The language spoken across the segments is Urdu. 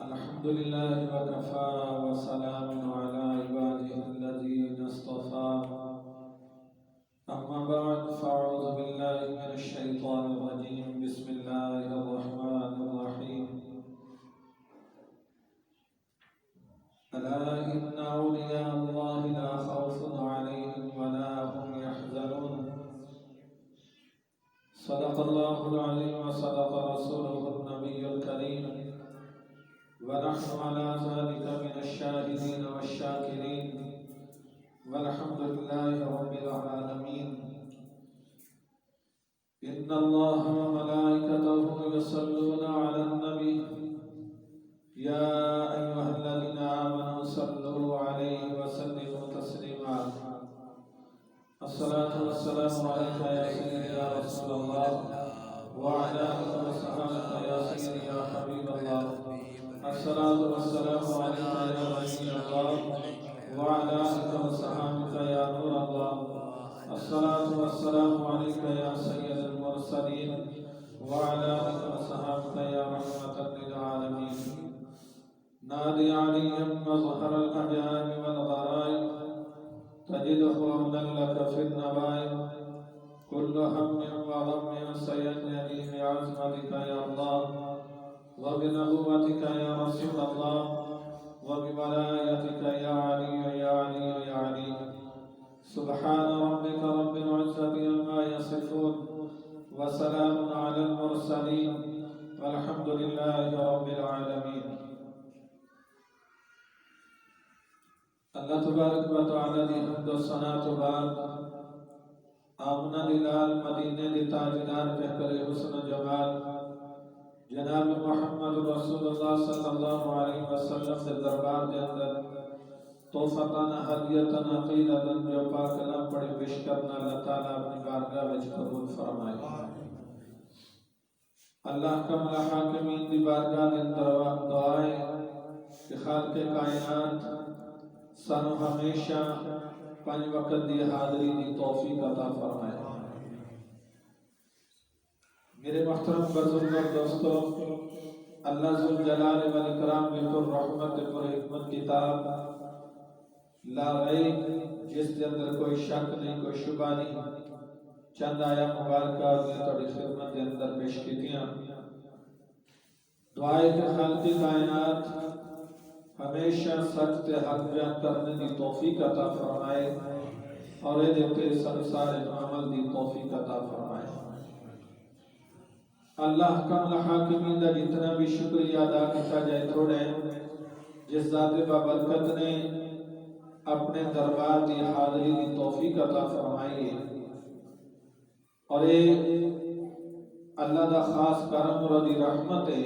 الحمد لله وكفى وسلام على عباده الذين اصطفى أما بعد فأعوذ بالله من الشيطان الرجيم بسم الله الرحمن الرحيم ألا إن أولياء الله لا خوف عليهم ولا هم يحزنون صدق الله العظيم وصدق رسوله النبي الكريم ونحن على ذلك من الشاهدين والشاكرين والحمد لله رب العالمين إن الله وملائكته يصلون على النبي يا أيها الذين آمنوا صلوا عليه وسلموا تسليما الصلاة والسلام عليك يا سيدي يا رسول الله وعلى آلك وصحبك يا سيدي يا حبيب الله الصلاة والسلام عليك يا ولي الله وعلى آلك وصحبك يا نور الله الصلاة والسلام عليك يا سيد المرسلين وعلى آلك وصحبك يا رحمة للعالمين نادي عليا مظهر الأجائب والغرائب تجده أمنا لك في النبائب كل هم وغم سينجلي بعظمتك يا الله وبنبوتك يا رسول الله وبولايتك يا علي يا علي يا علي سبحان ربك رب العزة عما يصفون وسلام على المرسلين والحمد لله رب العالمين اللہ تبارک و تعالی دی حمد و ثنا تو بعد آمنہ دلال مدینے دی تاجدار بہتر حسن و جمال جناب محمد رسول اللہ صلی اللہ علیہ وسلم دے دربار دے اندر توفتاً حدیتاً عقیدتاً جو پاک کلام پڑے پیش کرنا اللہ تعالیٰ اپنی بارگاہ وچ قبول فرمائے اللہ کمل حاکمین دی بارگاہ دے اندر دعائے کہ خالق کائنات سانو ہمیشہ پانچ وقت دی حاضری دی توفیق عطا فرمائے میرے محترم بزرگ اور دوستو اللہ ذوالجلال والاکرام بالکل رحمت پر حکمت کتاب لا ریب جس کے اندر کوئی شک نہیں کوئی شبہ نہیں چند آیا مبارکہ نے توڑی خدمت کے اندر پیش کیتیاں دعائے کہ خالق کائنات ہمیشہ سچ تے حق بیان کرنے دی توفیق عطا فرمائے اور اے دیتے سنسار عمل دی توفیق عطا فرمائے اللہ کمل حاکمین دا جتنا بھی شکریہ ادا کیتا جائے تھوڑے جس ذات بابرکت نے اپنے دربار دی حاضری دی توفیق عطا فرمائی ہے اور اے اللہ دا خاص کرم اور دی رحمت ہے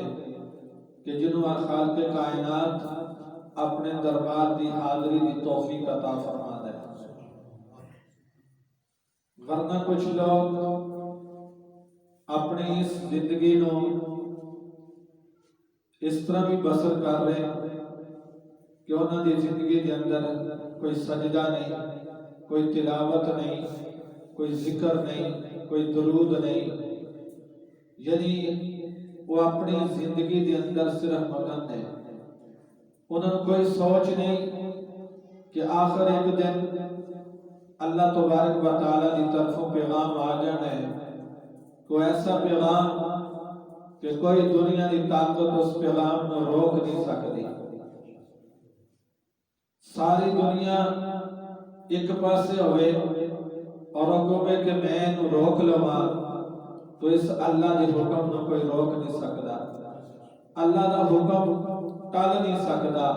کہ جنہوں خالق کائنات اپنے دربار دی حاضری دی توفیق عطا فرما دے ورنہ کچھ لوگ اپنی اس زندگی نو اس طرح بھی بسر کر رہے کہ انہوں دی زندگی دے اندر کوئی سجدہ نہیں کوئی تلاوت نہیں کوئی ذکر نہیں کوئی درود نہیں یعنی وہ اپنی زندگی دے اندر صرف مگن ہے انہوں کوئی سوچ نہیں کہ آخر ایک دن اللہ تبارک و تعالی دی طرفوں پیغام آ جانا ہے کوئی ایسا پیغام کہ کوئی دنیا دی طاقت اس پیغام نو روک نہیں سکتی ساری دنیا ایک پاسے ہوئے اور حکومے کہ میں نو روک لوا تو اس اللہ دی حکم نو کوئی روک نہیں سکتا اللہ دا حکم ٹال نہیں سکتا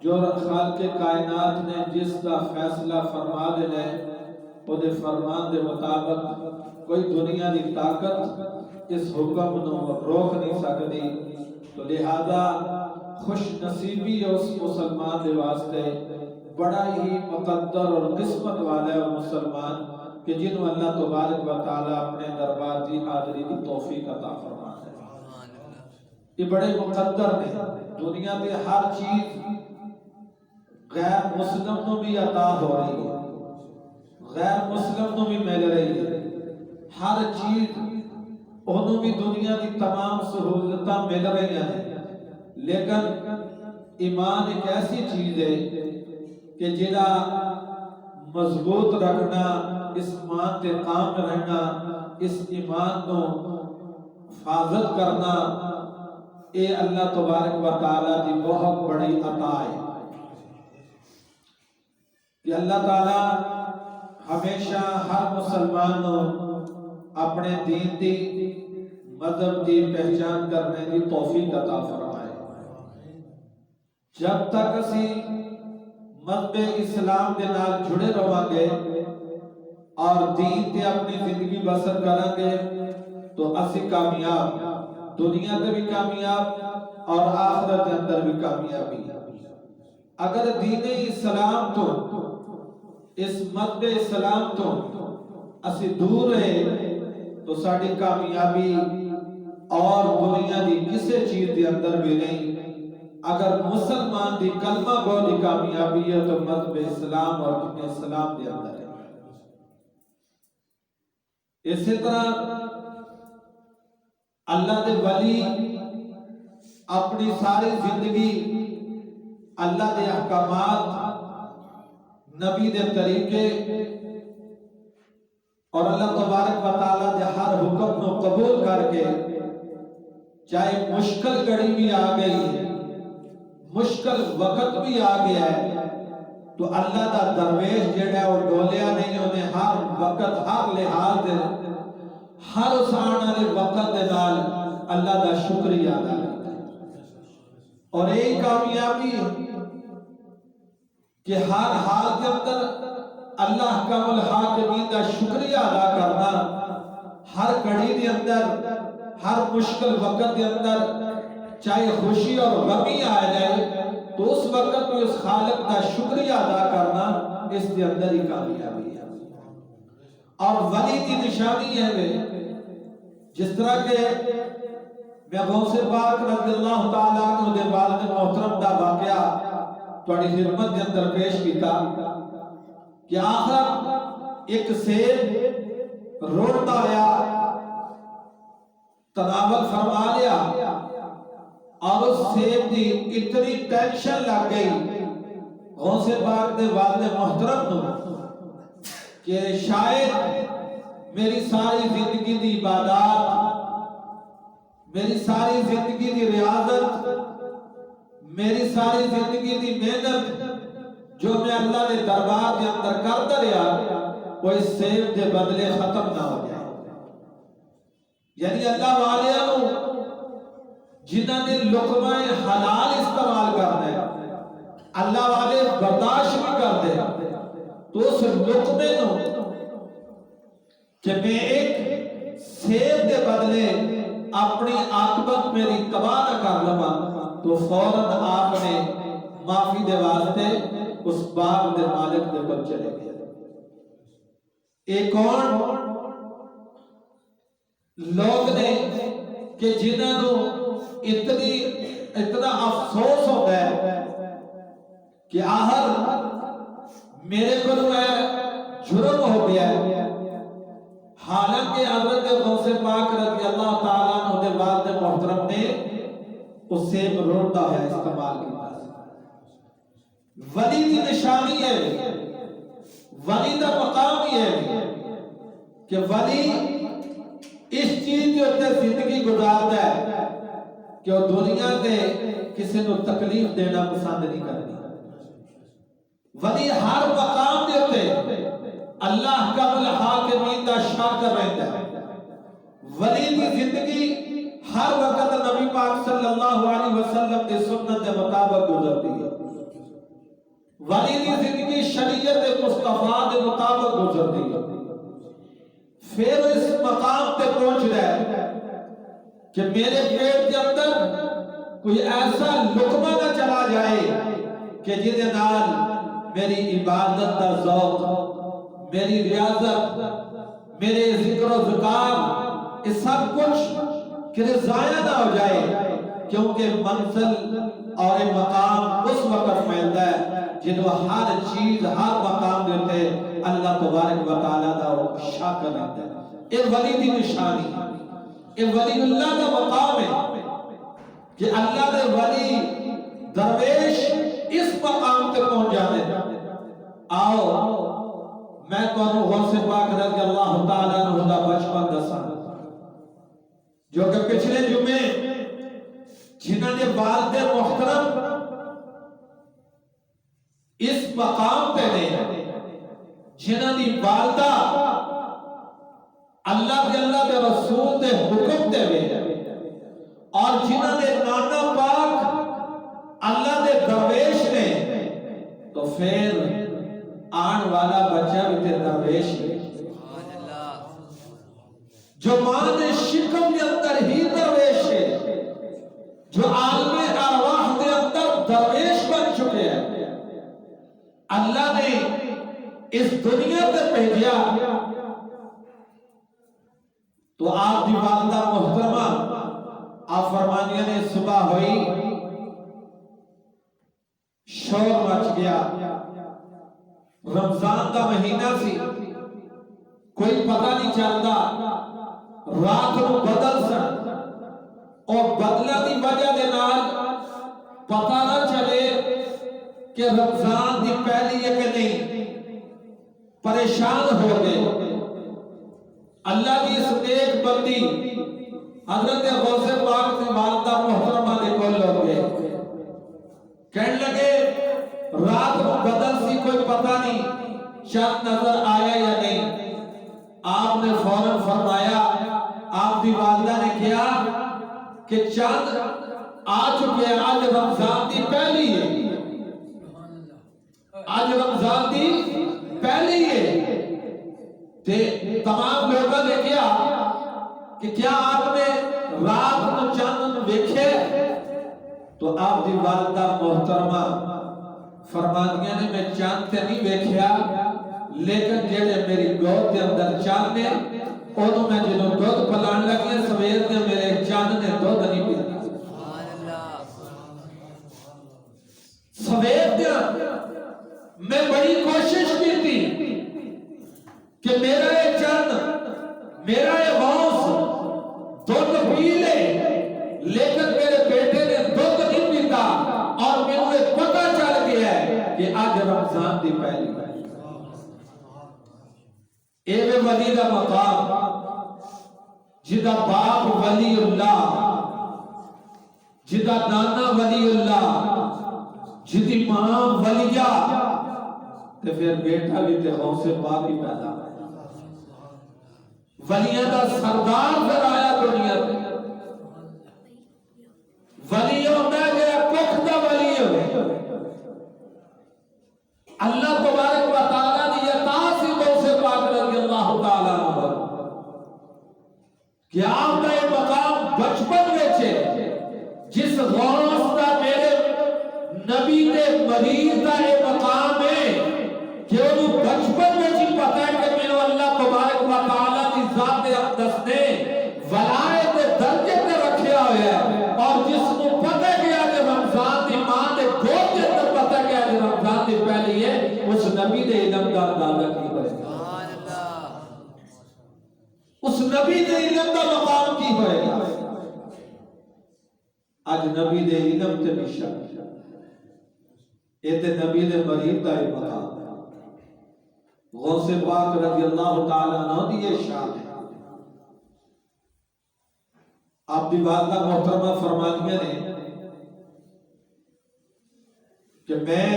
جو خالق کائنات نے جس کا فیصلہ فرما دینا ہے وہ دے فرمان دے مطابق کوئی دنیا دی طاقت اس حکم نو روک نہیں سکتی تو لہذا خوش نصیبی اس مسلمان دے واسطے بڑا ہی مقدر اور قسمت والا ہے مسلمان کہ جنہوں اللہ تبارک و تعالی اپنے دربار دی حاضری دی توفیق عطا فرما دے یہ بڑے مقدر نے دنیا میں ہر چیز غیر مسلم نو بھی عطا ہو رہی ہے غیر مسلم نو بھی مل رہی ہے ہر چیز انہوں بھی دنیا کی تمام سہولتاں مل رہی ہیں، لیکن ایمان ایک ایسی چیز ہے کہ جڑا مضبوط رکھنا، اس ایمان تے قائم رہنا، اس ایمان کو حفاظت کرنا، اے اللہ تبارک و تعالیٰ کی بہت بڑی عطا ہے کہ اللہ تعالیٰ ہمیشہ ہر مسلمان کو اپنے دین دی مذہب دی پہچان کرنے کی توفیق عطا فرمائے۔ جب تک اسی مذہب اسلام کے نال جڑے رہاں گے اور دین تے اپنی زندگی بسر کریں گے تو اسی کامیاب، دنیا تے بھی کامیاب اور آخرت کے اندر بھی کامیابی۔ اگر دین اسلام تو اس مذہب اسلام تو اسی دور رہے تو ساری کامیابی اور دنیا دی کسی چیز کے اندر بھی نہیں۔ اگر مسلمان دی کلمہ گو دی کامیابی ہے تو مذہب اسلام اور دین اسلام کے اندر ہے۔ اسی طرح اللہ دے ولی اپنی ساری زندگی اللہ دے احکامات، نبی دے طریقے اور اللہ تبارک و تعالیٰ دے ہر حکم کو قبول کر کے، چاہے مشکل گھڑی بھی آ گئی، مشکل وقت بھی آ گیا ہے، تو اللہ دا درویش جڑا ہے وہ ڈولیا نہیں، انہیں ہر وقت، ہر لحاظ دے، ہر اس آنے والے وقت دے نال اللہ دا شکریہ ادا کرتا ہے۔ اور ایک کامیابی کہ ہر حال کے اندر اللہ حکم الحاکمین کا شکریہ ادا کرنا، ہر کڑی کے اندر، ہر مشکل وقت کے اندر، چاہے خوشی اور غمی آ جائے تو اس وقت میں اس خالق کا شکریہ ادا کرنا، اس کے اندر ہی کامیابی ہے۔ اور ولی کی نشانی ہے جس طرح کہ میں غوث پاک رضی اللہ تعالیٰ عنہ دے والد محترم دا واقعہ تھوڑی خدمت کے اندر پیش کیتا کہ آخر ایک سیب روڑتا آیا، تناول فرما لیا، اور اس سیب دی اتنی ٹینشن لگ گئی غوث پاک دے والد محترم کو کہ شاید میری ساری زندگی دی عبادات، میری ساری زندگی دی ریاضت، میری ساری زندگی دی محنت جو میں اللہ نے دربار کے اندر کرتا رہا، وہ اس سیب دے بدلے ختم نہ ہو جائے۔ یعنی اللہ والیاں جنہاں نے لقمہ حلال استعمال کرنا ہے، اللہ والے برداشت بھی کر دے، تو اس لقمے نو کہ میں ایک سیب دے بدلے اپنی عاقبت میری تباہ نہ کر لما، تو فوراً آپ نے معافی دے واسطے اس باغ دے مالک دے پر چلے گئے۔ ایک اور لوگ نے کہ جنہاں نو اتنا افسوس ہوتا ہے کہ آخر میرے کو جرم ہو گیا ہے، حالانکہ حضرت غوث پاک رضی اللہ تعالیٰ عنہ دے والد محترم نے اس سے روڑتا ہے استعمال کی۔ ولی کی نشانی ہے، ولی دا مقام ہی ہے کہ ولی اس چیز کے اتنے زندگی گزارتا ہے کہ وہ دنیا دے کسی کو تکلیف دینا پسند نہیں کرتی۔ ولی ہر مقام دے ہوتے اللہ کا الحاکمین دا شاکر رہتا ہے۔ ولی کی زندگی ہر وقت نبی پاک صلی اللہ علیہ وسلم کی سنت کے مطابق گزرتی ہے۔ ولی کی زندگی شریعت مصطفیٰ کے مطابق گزرتی ہے۔ پھر اس مقام تے پہنچ رہا ہے کہ میرے پیٹ کے اندر کوئی ایسا لقمہ نہ چلا جائے کہ جنہیں نال میری عبادت کا ذوق، میری ریاضت، میرے ذکر و ذکر، یہ سب کچھ کہ ضائع نہ ہو جائے، کیونکہ منزل اور مقام اس وقت ملتا ہے جنہوں ہر چیز، ہر مقام دیتے اللہ تبارک و تعالیٰ دا شاکر رہتا ہے۔ یہ ولی دی نشانی، یہ ولی اللہ کا مقام ہے کہ اللہ دے ولی درویش اس مقام تے پہنچ جاتے ہیں۔ آؤ میں تمہیں غوث پاک رضی اللہ تعالیٰ عنہ دا بچپن دساں جو کہ پچھلے جمعے جنہوں نے والد محترم اس مقام پہ نے، جنہوں نے والدہ اللہ کے رسول دے حکم دے اور جنہوں نے نانا پاک اللہ دے درویش نے، تو پھر آن والا بچہ بھی تے درویش ہے جو ماں دے شکم کے اندر ہی درویش ہے، جو عالم ارواح کے اندر درویش بن چکے ہیں۔ اللہ نے اس دنیا تے بھیجا تو آپ دی والدہ محترمہ آپ فرمانیہ نے صبح ہوئی شور مچ گیا، رمضان کا مہینہ سی، کوئی پتہ نہیں چلتا، رات کو بدل سن اور بدلہ دی وجہ دے نال پتہ نہ چلے کہ رمضان دی پہلی ہے کہ نہیں، پریشان ہو گئے۔ اللہ کی اس نیک بندی حضرت غوث پاک سے والدہ محترمہ نے کول ہو گئے، کہنے لگے رات کو بدل سی، کوئی پتہ نہیں چاند نظر آیا یا نہیں۔ آپ نے فوراً فرمایا، آپ کی والدہ نے کیا کہ چاند آ چکے ہیں، آج رمضان دی پہلی ہے، آج رمضان دی پہلی ہے۔ تمام لوگوں نے کیا کہ کیا آپ نے رات کو چاند دیکھے؟ تو آپ دی والدہ محترمہ فرمانیاں نے میں چاند تے نہیں دیکھیا، لیکن جڑے میری گود کے اندر چاند نے انہوں میں جنہوں دودھ پلان لگے سویر نے میرے چاند نے دودھ نہیں پیا۔ سویر نے میں بڑی کوشش کی تھی کہ میرا یہ چاند، میرا یہ غوث دودھ پی لے، لیکن میرے بیٹے نے دودھ نہیں پیتا اور مجھے پتہ چل گیا ہے کہ آج رمضان دی پہلی ہے۔ اے ولی دا مقام جدا باپ ولی اللہ، جدا نانا ولی اللہ، جدی ماں ولیہ، تے پھر بیٹا بھی تے غوث پاک ہی پیدا ہے۔ ولیہ دا سردار پھر آیا دنیا پہ، ولی ہوتا ہے جہاں پختہ ولی ہوئے۔ اللہ تبارک و تعالیٰ نے یہ تاثیر غوث پاک رضی اللہ تعالیٰ عنہ کہ آپ کا یہ مقام بچپن میں چھے، جس غوث کا میرے نبی دے مریض کا یہ مقام ہے کہ انہوں بچپن میں جی پتا ہے کہ میرے اللہ تبارک و تعالیٰ کی ذات اقدس نے ولایت درجے پہ رکھیا ہویا ہے، اور جس کو پتہ گیا کہ رمضان دی ماں دے گود کے اندر پتہ گیا کہ رمضان دی پہلی ہے، اس نبی دے علم کا اندازہ کی ہوئے، اس نبی دے علم کا مقام کی ہوئے گا۔ آج نبی دے علم تے نشان، اے تے نبی دے مریض کا مقام ہے۔ غوث پاک رضی اللہ تعالیٰ عنہ دی یہ شان ہے۔ آپ دی والدہ محترمہ فرمانیہ نے کہ میں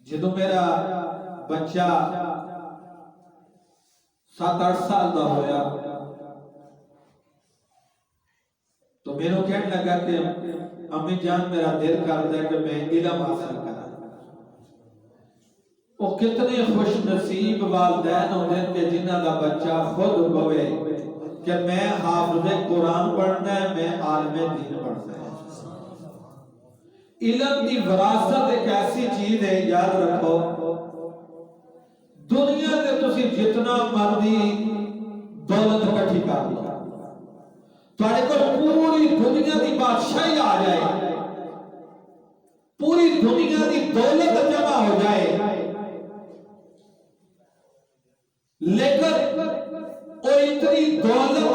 جدو میرا بچہ 7-8 سال دا ہویا تو میں نے کہنے لگا کہ امی جان میرا دل کرتا ہے کہ میں علم حاصل کرا۔ وہ کتنے خوش نصیب والدین ہوتے ہیں کہ جنہ کا بچہ خود ہوئے کہ میں حافظ قرآن پڑھنا ہے، میں عالم دین پڑھنا ہے۔ علم کی وراثت ایک ایسی چیز ہے، یاد رکھو دنیا تے تسی جتنا مرضی دولت اکٹھی کر لو، تمہارے کو پوری دنیا کی بادشاہی آ جائے، پوری دنیا کی دولت جمع ہو جائے، لیکن وہ اتنی دولت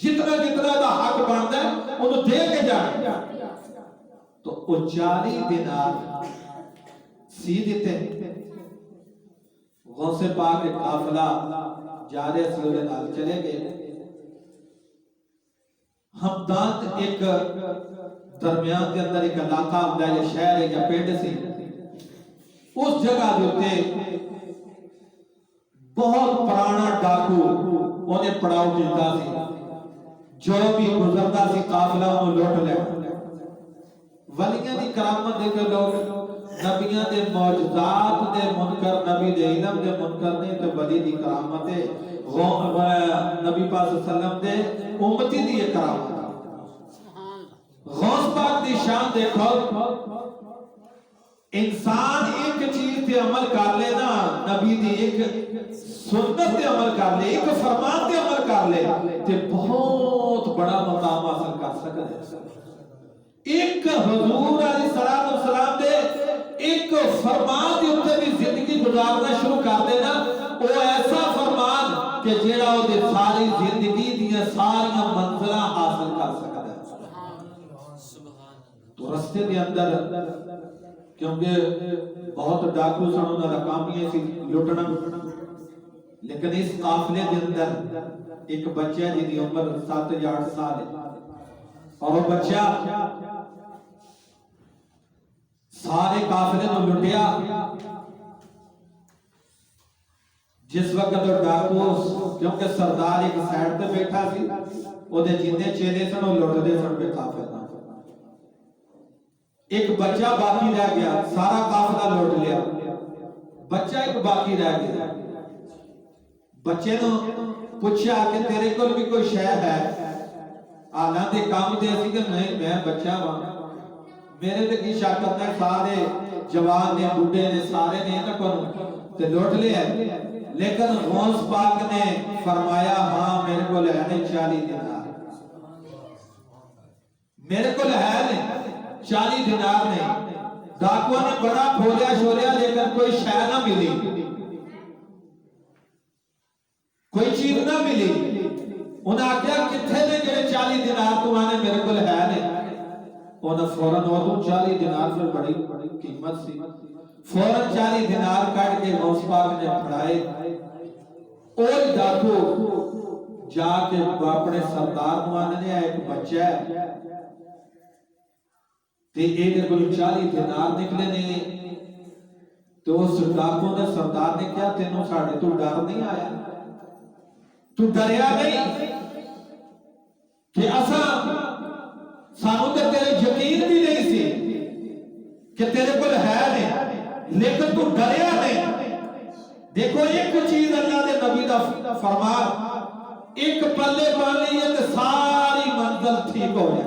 جتنا جتنا دا حق بنتا ہے انہوں دے کے جانے. تو وہ 40 دینار سی دیتے. غوث پاک کے قافلہ جا رہے سی انہیں نال چلے گئے. ہمدان ایک درمیان کے اندر ایک علاقہ ہوتا ہے یا شہر ہے یا پنڈ سی. اس جگہ ہوتے بہت پرانا ڈاکو انہیں پڑاؤ دیتا سی. جو بھی گزرتا سی قافلہ انہوں لوٹ لے. ولیاں دی کرامت دے کے لوگ نبیاں دے معجزات دے منکر نبی دے علم دے منکر نہیں تو ولی دی کرامت ہے. نبی پاک صلی اللہ علیہ وسلم دے امتی دی یہ کرامت. غوث پاک دی شان دیکھو. انسان ایک چیز تے عمل کر لے نا, نبی دی ایک سنت تے عمل کر لے, ایک فرمان تے عمل کر لے تے بہت بڑا مقام حاصل کر سکتے. ایک حضور علیہ السلام دے ایک فرمان دے اوپر بھی زندگی گزارنا شروع کر دینا, وہ ایسا فرمان کہ جیڑا وہ دے ساری زندگی دیاں ساریاں منزلہ حاصل کر سکتا ہے. تو رستے دے اندر کیونکہ بہت ڈاکو سنوں نہ رقامیے سی لٹنا, لیکن اس قافلے دے اندر ایک بچہ جی دی عمر 7 یا 8 سال ہے, اور وہ بچہ سارے قافلے کو لٹیا. جس وقت وہ ڈاکو کیونکہ سردار ایک سائڈ تے بیٹھا سی, وہ دے جتنے چیلے سن وہ لٹ دے سن پہ قافلہ. ایک بچہ باقی رہ گیا, سارا قافلہ لوٹ لیا, بچہ ایک باقی رہ گیا. بچے نے پوچھا کہ تیرے کو بھی کوئی شے ہے؟ آلہ دے کام دے سی کہ نہیں میں بچہ ہوں, میرے تے کی شاکت نے سارے جوان نے بوڑھے نے سارے نے نہ کروں تے لوٹ لیا. لیکن غوث پاک نے فرمایا ہاں میرے کو ہے 40 دینار, میرے کو ہے 40 دینار نہیں. ڈاکو نے بڑا کھولیا شولیا لیکن کوئی شے نہ ملی, کوئی چیز نہ ملی. انہاں آکھیا کتھے نے جڑے 40 دینار تو آنے میرے کو ہے نہیں. انہاں فوراً وہ 40 دینار پھر بڑی قیمت سی, فوراً 40 دینار کٹ کے غوث پاک نے پڑھائے. اور ڈاکو جا کے اپنے سردار نوانے نے ایک بچہ ہے تے ایک کوئی 40 دینار نکلے نے. تو اس ڈاکو نے سردار نے کیا تینوں ساڑھے تو ڈر نہیں آیا, تو ڈریا نہیں کہ اسا سانو تے تیرے یقین بھی نہیں سی کہ تیرے کو ہے نہیں, لیکن تو ڈریا نہیں. دیکھو ایک چیز اللہ دے نبی دا فرمان, ایک پلے پان لیے تے ساری منزل ٹھیک ہو جائے,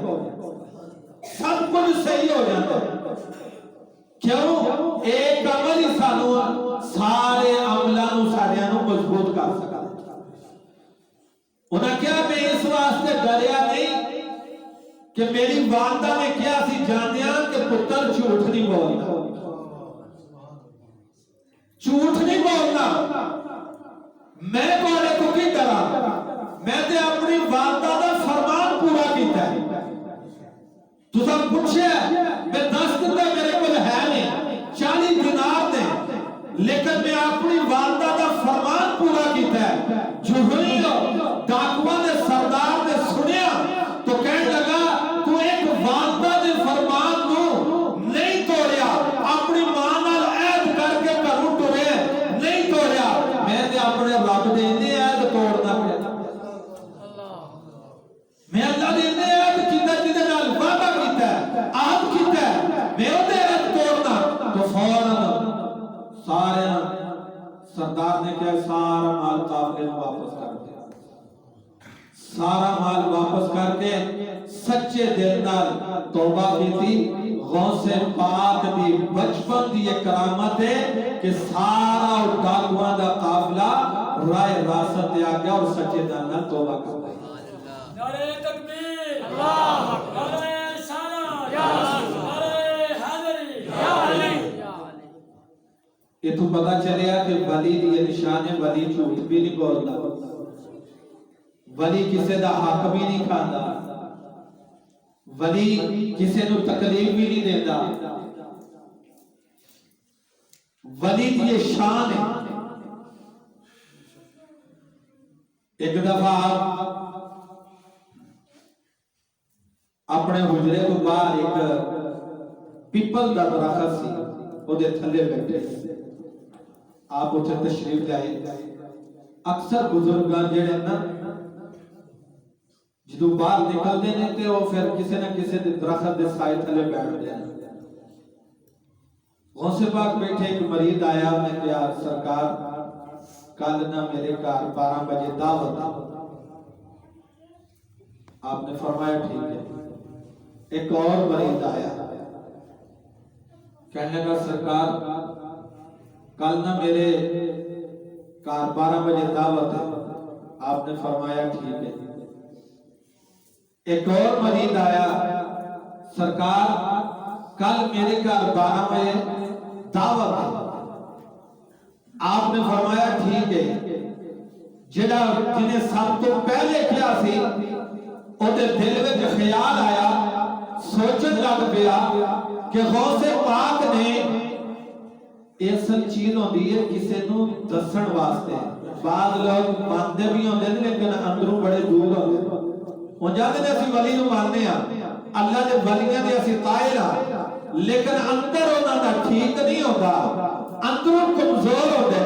سب کچھ صحیح ہو جاتا ہے. کیوں؟ ایک عمل ہی سانو سارے عملانو ساڑیانو مضبوط کر سکا. انہاں کیا میں اس واسطے ڈریا نہیں کہ میری والدہ نے کیا سی جانیا کہ پتر جھوٹ نہیں بولنا, جھوٹ نہیں بولنا. میں بولے کو کی ڈرا, میں تے اپنی والدہ دا فرمان پورا کیتا ہے. تو سب پوچھے میں 10 دن میرے کو ہے نہیں 40 دینار دے, لیکن میں اپنی والدہ دا فرمان پورا کیتا ہے. جو ہوئی ڈاکوان نے سردار نے سنیا تو کہنے لگا تو ایک والدہ دے فرمان کو نہیں توڑیا, اپنی ماں نال عہد کر کے گھروں ٹرے نہیں توڑیا. میں تے اپنے رب دے عہد توڑنا پیا, میں اللہ دے عہد کیتا جدے نال وعدہ کیتا ہے عہد کیتا ہے, میں اودے عہد توڑنا. تو فوراً سارے سردار نے کیا سارا مال قافلے میں واپس کر دیا, سارا مال واپس کر کے سچے دل نال توبہ کی تھی. غوث پاک دی بچپن دی ایک کرامت ہے کہ سارا ڈاکواں دا قافلہ رائے راست دے آ گیا اور سچے دل نال توبہ کر دی. نعرہ تکبیر, اللہ اکبر, نعرہ رسالت, یا رسول, نعرہ حیدری, یا علی. یہ تو پتہ چلیا کہ ولی دی نشان ہے, ولی جھوٹ بھی نہیں بولتا, ولی کسے دا حق بھی نہیں کھاندا، ولی کسے نو تکلیف بھی نہیں دیندا، ولی دی یہ شان ہے۔ ایک دفعہ اپنے حجرے کو باہر ایک پیپل دا درخت سی، وہ دے تھلے بیٹھے، آپ اتھے تشریف لائے۔ اکثر بزرگاں جڑے نا جدو باہر نکل دینے تے وہ پھر کسی نہ کسی درخت دے سائے تھلے بیٹھ دینے۔ غوث پاک بیٹھے، ایک مرید آیا، میں کہا سرکار کل نہ میرے گھر 12 بجے دعوت ہے۔ آپ نے فرمایا ٹھیک ہے۔ ایک اور مرید آیا، کہنے لگا سرکار کل نہ میرے گھر 12 بجے دعوت ہے۔ آپ نے فرمایا ٹھیک ہے۔ ایک اور مرید آیا، سرکار کل میرے گھر 12 بجے دعوت ہے۔ آپ نے فرمایا ٹھیک ہے۔ جنہیں سب تو پہلے کیا سی اوتے دل میں خیال آیا، سوچن لگ پیا کہ غوث پاک نے اصل چیز ہوندی ہے کسے نو دسن واسطے۔ بعض لوگ مانتے بھی ہوندے لیکن اندروں بڑے دور ہوندے، وہ جاندے نے اسی ولی نو ماننے ہاں، اللہ دے ولیاں دے اسی طائر ہاں، لیکن اندر انہاں دا ٹھیک نہیں ہوتا، اندروں کمزور ہوندے۔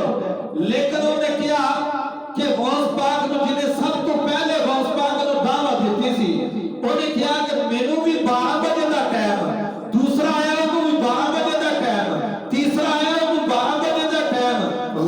لیکن انہوں نے کیا کہ غوث پاک نو جنہیں سب تو پہلے غوث پاک نو دعوت دیتی سی، انہوں نے کیا کہ مینوں بھی 12 بجے دا ٹائم، دوسرا آیا انہوں بھی 12 بجے دا ٹائم، تیسرا آیا انہوں 12 بجے دا ٹائم۔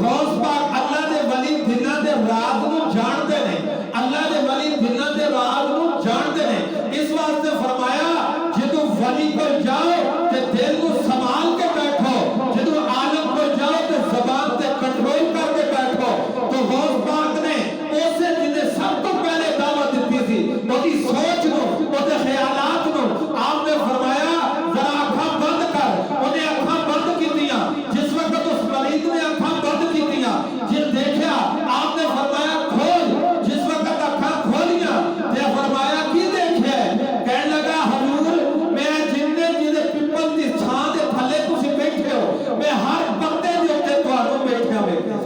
غوث پاک اللہ دے ولی دنہ دے رات نو جان دے نے، اللہ دے ولی دنہ دے رات نو جان دے نے۔ اس واسطے فرمایا جدو ولی کو جاؤ تے دل کو سنبھال کے بیٹھو، جدو عالم کو جاؤ تے زبان تے کنٹرول کر کے بیٹھو۔ تو غوث پاک نے اسے جنہیں سب کو پہلے دعوت دیتی تھی، وہ دی سوچ نو، وہ دے خیالات نو، آپ نے فرمایا ذرا آنکھاں بند کر۔ انہیں آنکھاں بند کی دیا، جس وقت اس مرید نے آنکھاں بند کی دیا، جن دیکھا آپ نے فرمایا کھول، جس وقت آنکھاں کھولیاں تے فرمایا کی دیکھے؟ کہنے لگا حضور میں جنہیں پیپل دی چھاں دے تھلے تسی بیٹھے ہو، میں ہر بندے دے اوتے تہانوں بیٹھیا بیٹھا،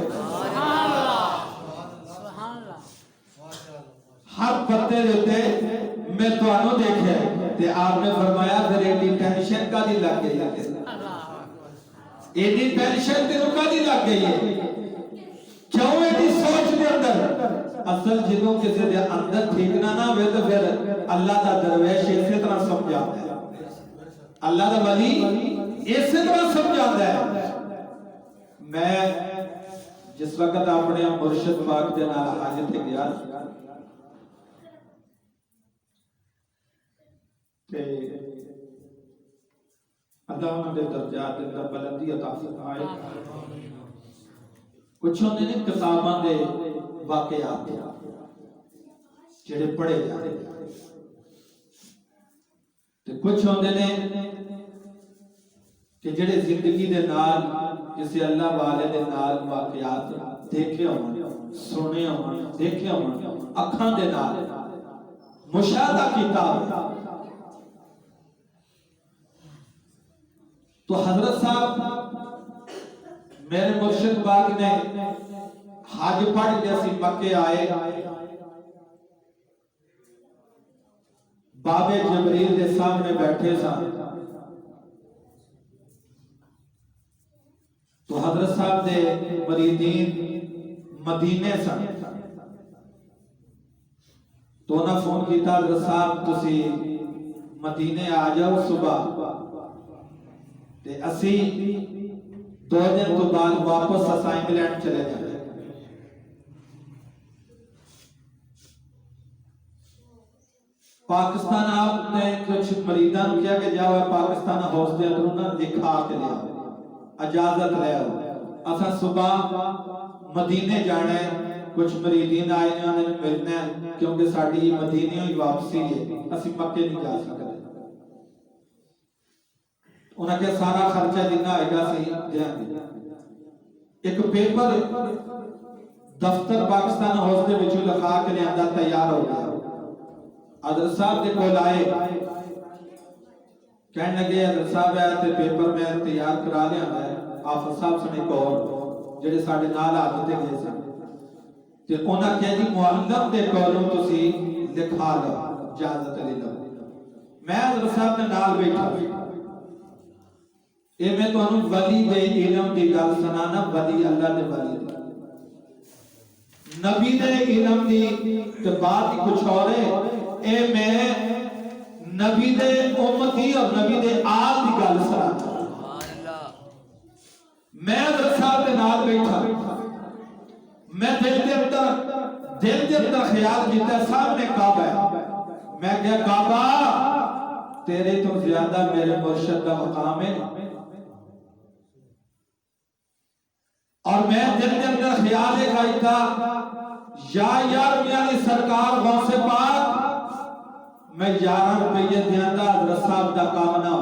ہر بندے دے اوتے میں تہانوں دیکھے۔ تے آپ نے فرمایا پھر ایڈی ٹینشن کا دی لگ گئی ہے، ایڈی ٹینشن تینوں کا دی لگ گئی ہے، کیوں ایڈی سوچ دے اندر؟ اصل جدوں کسی دے اندر ٹھیک نہ ہوئے تو پھر اللہ دا درویش اسی طرح سمجھاتا ہے، اللہ دا ولی اسی طرح سمجھاتا ہے۔ میں جس وقت اپنے مرشد پاک دے نال حج تے گیا تے اللہ انہوں نے درجات اندر بلندی عطا فرمائے۔ کچھ ہوندے نے کتاباں دے واقعات جڑے پڑھے جاندے تے کچھ ہوندے نے کہ جڑے زندگی دے نال کسی اللہ والے دے نال واقعات دیکھے ہون، سنے ہون، دیکھے ہون، اکھاں دے نال مشاہدہ کتاب۔ تو حضرت صاحب میرے مرشد پاک نے حج پڑھ کے اسی مکے آئے، بابے جبریل دے سامنے بیٹھے سا، تو حضرت صاحب دے مریدین مدینے سن، تو انہاں فون کیتا حضرت صاحب تسی مدینے آ جاؤ صبح تے اسی 2 دن تو بعد واپس اسا انگلینڈ چلے جائیں۔ پاکستان آپ نے کچھ مریدان کیا کہ جاؤ پاکستان ہاؤس دے اندر انہاں دکھا کے لیا اجازت لے آؤ، اسا صبح مدینے جانا ہے، کچھ مریدین آئے انہوں نے ملنا ہے کیونکہ ساڑی مدینے ہی واپسی ہے، اسی مکے نہیں جا سکتے۔ انہاں کے سارا خرچہ جنہ آئے گا سی دیاں گے۔ ایک پیپر دفتر پاکستان ہاؤس دے وچوں لکھا کے لیاندا تیار ہو گیا حضرت صاحب دے کول آئے کہنے لگے حضرت صاحب ہے تے پیپر میں تیار کرا لیا ہے حافظ صاحب سنے ایک اور جڑے ساڈے نال آ کے گئے سن تے انہاں کہے جی معلم دے کولوں تسی لکھا لو اجازت لے لو میں حضرت صاحب دے نال بیٹھا اے میں تانوں ولی دے علم دی گل سنانا ولی اللہ دے ولی دے نبی دے علم دی تے بات ہی کچھ اور ہے اے میں نبی دے امتی اور نبی دے آل دی گل سنا میں حضرت صاحب دے نال بیٹھا میں دل دے اندر خیال کیتا سامنے کعبہ ہے میں کہا کعبہ تیرے تو زیادہ میرے مرشد کا مقام ہے اور میں دل کے اندر خیال ہے کھائی تھا یا یار میاں سرکار غوث پاک میں 11 روپیے دیاں دا حضرت صاحب دا کام نہ ہو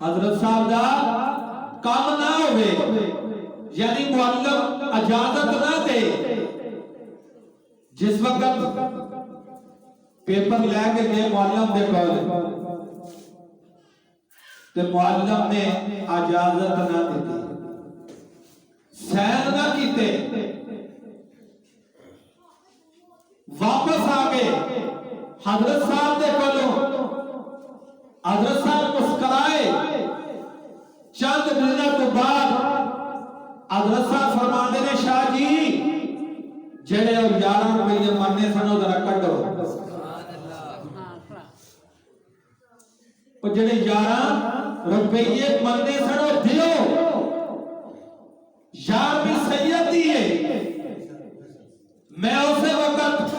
حضرت صاحب دا کام نہ ہوئے یعنی معلم اجازت نہ دے جس وقت پیپر لے کے گئے معلم دے کول تے معلم نے اجازت نہ دیتی سین نہ کیتے واپس آگئے حضرت صاحب دے کولوں حضرت صاحب مسکرائے چند منٹ تو بعد حضرت صاحب فرماندے نے شاہ جی جڑے اور 11 روپے مننے سنو ذرا کڈو اور جڑے 11 روپے مننے سنو دیو یار بھی سید دیئے میں اسے وقت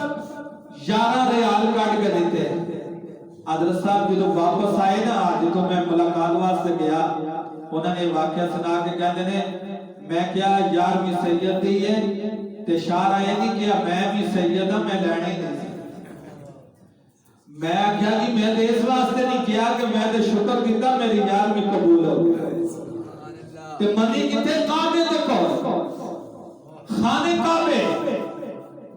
11 ریال کاٹ کے دیتے حضرت صاحب جو واپس آئے نا آج تو میں ملاقات واسطے گیا انہوں نے واقعہ سنا کے کہتے ہیں میں کیا یار بھی سید دیئے تے شاہ آئے نہیں کیا میں بھی سید ہوں میں لینے ہی نہیں میں کیا جی میں دے اس واسطے نہیں کیا کہ میں دے شکر کیتا میری یار بھی قبول ہو تے منی کتے کعبے دے کو خانے کعبے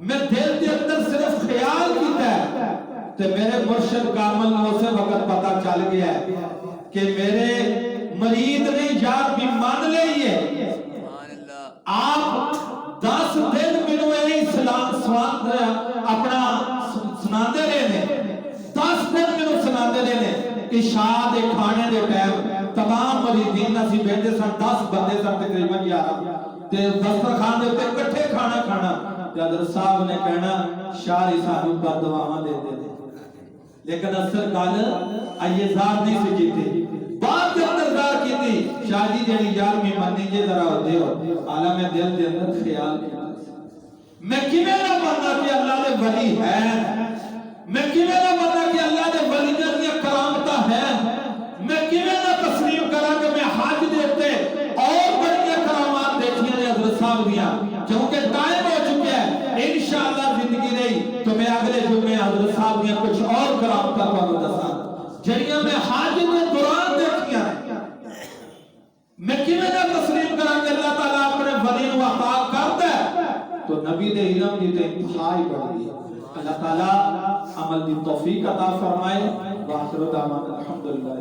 میں دل دے اندر صرف خیال کیتا ہے تے میرے مرشد کامل نے اسے وقت پتا چل گیا ہے کہ میرے مرید نے یار بھی مان لئی ہے آپ 10 دن منو اے اسلام سوان اپنا سناندے رہے 10 دن منو سناندے رہے عشاء دے کھانے دے ٹائم تمام مریدین نسی بیٹھے سن 10 بندے سن تقریباً 11 تے دسترخوان دے اوپر اکٹھے کھانا کھانا تے حضرت صاحب نے کہنا شاہ سانو بد دعاواں دے دے لیکن اصل گل ایزار نہیں سی کیتی بات دے اندر دار کیتی شاہ جی جڑی یار میں مننی جے ذرا ہوتے ہو حالا میں دل دے اندر خیال کیا میں کیویں نہ مننا کہ اللہ دے ولی ہے میں کیویں نہ مننا کہ اللہ دے ولی دی کرامتاں ہیں میں کیویں نہ تسلیم کراں کہ میں حج دے تے اور بڑی کرامات دیکھیاں نے حضرت صاحب دیاں کیونکہ ٹائم ہو چکا ہے انشاءاللہ زندگی رہی تو میں اگلے جمعے حضرت صاحب دیاں کچھ اور کرامتاں تانوں دساں جڑیاں میں حج دے دوران دیکھیاں میں کیویں نہ تسلیم کراں کہ اللہ تعالیٰ اپنے ولی نو عطا کردا ہے تو نبی دے علم دی تے انتہا ہی بڑی ہے اللہ تعالیٰ عمل دی توفیق عطا فرمائے وآخر دعوانا الحمدللہ